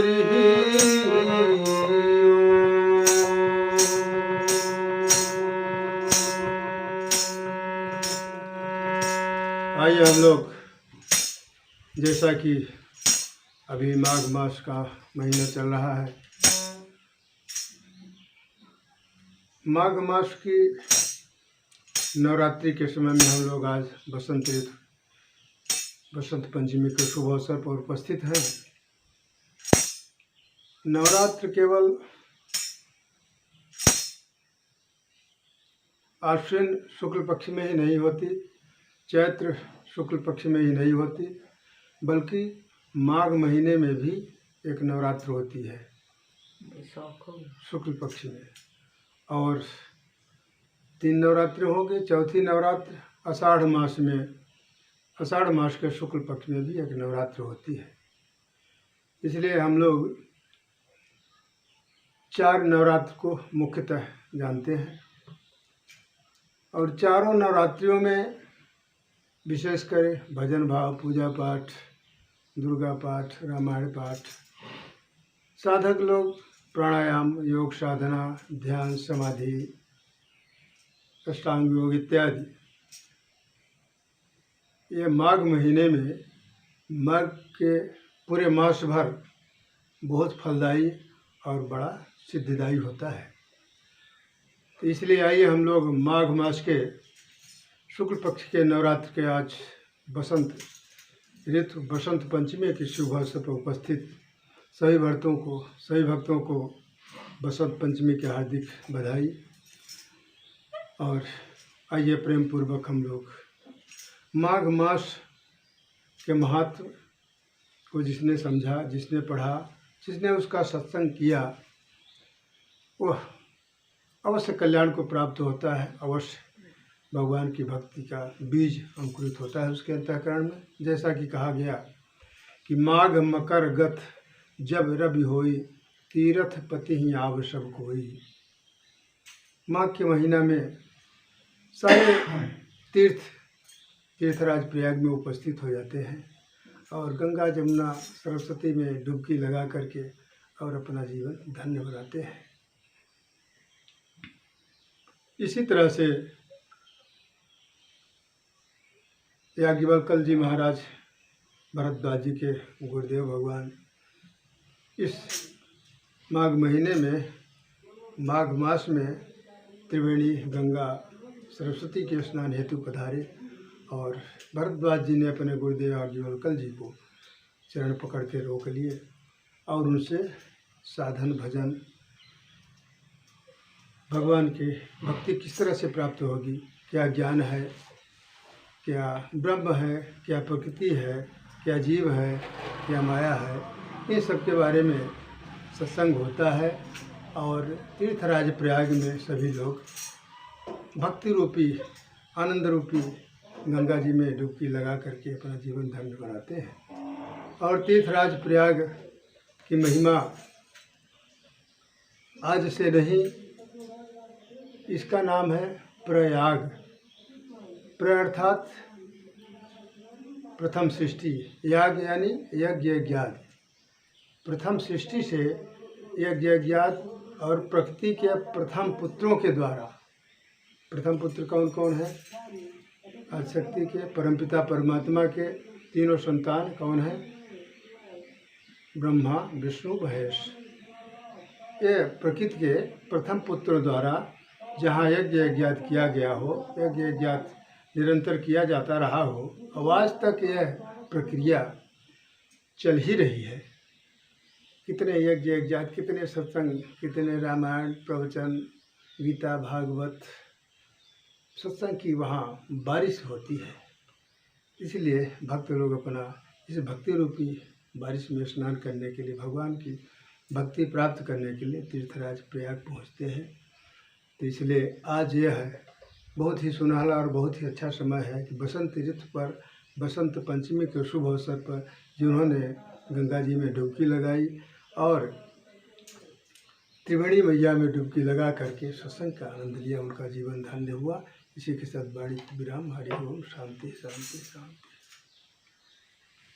आइए हम लोग, जैसा कि अभी माघ मास का महीना चल रहा है, माघ मास की नवरात्रि के समय में हम लोग आज बसंत पंचमी के शुभ अवसर पर उपस्थित हैं। नवरात्र केवल आश्विन शुक्ल पक्ष में ही नहीं होती, चैत्र शुक्ल पक्ष में ही नहीं होती, बल्कि माघ महीने में भी एक नवरात्र होती है शुक्ल पक्ष में। और 3 नवरात्रि हो गए। चौथी नवरात्र आषाढ़ मास में, आषाढ़ मास के शुक्ल पक्ष में भी एक नवरात्र होती है। इसलिए हम लोग 4 नवरात्र को मुख्यतः जानते हैं। और चारों नवरात्रियों में विशेषकर भजन भाव, पूजा पाठ, दुर्गा पाठ, रामायण पाठ, साधक लोग प्राणायाम, योग साधना, ध्यान, समाधि, अष्टांग योग इत्यादि, ये माघ महीने में, माघ के पूरे मास भर बहुत फलदायी और बड़ा सिद्धिदायी होता है। तो इसलिए आइए हम लोग माघ मास के शुक्ल पक्ष के नवरात्र के आज बसंत ऋतु बसंत पंचमी के शुभ अवसर पर उपस्थित सभी भक्तों को बसंत पंचमी की हार्दिक बधाई। और आइए प्रेम पूर्वक हम लोग माघ मास के महत्व को जिसने समझा, जिसने पढ़ा, जिसने उसका सत्संग किया, वह अवश्य कल्याण को प्राप्त होता है। अवश्य भगवान की भक्ति का बीज अंकुरित होता है उसके अंतःकरण में। जैसा कि कहा गया कि माघ मकर गत जब रवि होई, तीर्थ पति ही आव सब कोई। माघ के महीना में सारे तीर्थराज प्रयाग में उपस्थित हो जाते हैं और गंगा जमुना सरस्वती में डुबकी लगा करके और अपना जीवन धन्य बनाते हैं। इसी तरह से याज्ञवल्क्य जी महाराज भरद्वाज जी के गुरुदेव भगवान इस माघ महीने में, माघ मास में त्रिवेणी गंगा सरस्वती के स्नान हेतु पधारे और भरद्वाज जी ने अपने गुरुदेव याज्ञवल्क्य जी को चरण पकड़ के रोक लिए और उनसे साधन, भजन, भगवान की भक्ति किस तरह से प्राप्त होगी, क्या ज्ञान है, क्या ब्रह्म है, क्या प्रकृति है, क्या जीव है, क्या माया है, इन सब के बारे में सत्संग होता है। और तीर्थराज प्रयाग में सभी लोग भक्ति रूपी, आनंद रूपी गंगा जी में डुबकी लगा करके अपना जीवन धन्य बनाते हैं। और तीर्थराज प्रयाग की महिमा आज से नहीं, इसका नाम है प्रयाग। प्र अर्थात प्रथम सृष्टि, याग यानी यज्ञ यज्ञाद। प्रथम सृष्टि से यज्ञ यज्ञाद और प्रकृति के प्रथम पुत्रों के द्वारा, प्रथम पुत्र कौन कौन है? आदिशक्ति के परमपिता परमात्मा के तीनों संतान कौन है? ब्रह्मा, विष्णु, महेश। ये प्रकृति के प्रथम पुत्र द्वारा जहाँ यज्ञ यज्ञात किया गया हो, यज्ञ यज्ञात निरंतर किया जाता रहा हो, आज तक यह प्रक्रिया चल ही रही है। कितने यज्ञ यज्ञात, कितने सत्संग, कितने रामायण प्रवचन, गीता, भागवत, सत्संग की वहाँ बारिश होती है। इसलिए भक्त लोग अपना इस भक्ति रूपी बारिश में स्नान करने के लिए, भगवान की भक्ति प्राप्त करने के लिए तीर्थराज प्रयाग पहुँचते हैं। तो इसलिए आज यह है बहुत ही सुनहरा और बहुत ही अच्छा समय है कि बसंत ऋतु पर, बसंत पंचमी के शुभ अवसर पर जिन्होंने गंगा जी में डुबकी लगाई और त्रिवेणी मैया में डुबकी लगा करके सत्संग का आनंद लिया, उनका जीवन धन्य हुआ। इसी के साथ वाणी विराम। हरि ओम। शांति शांति शांति।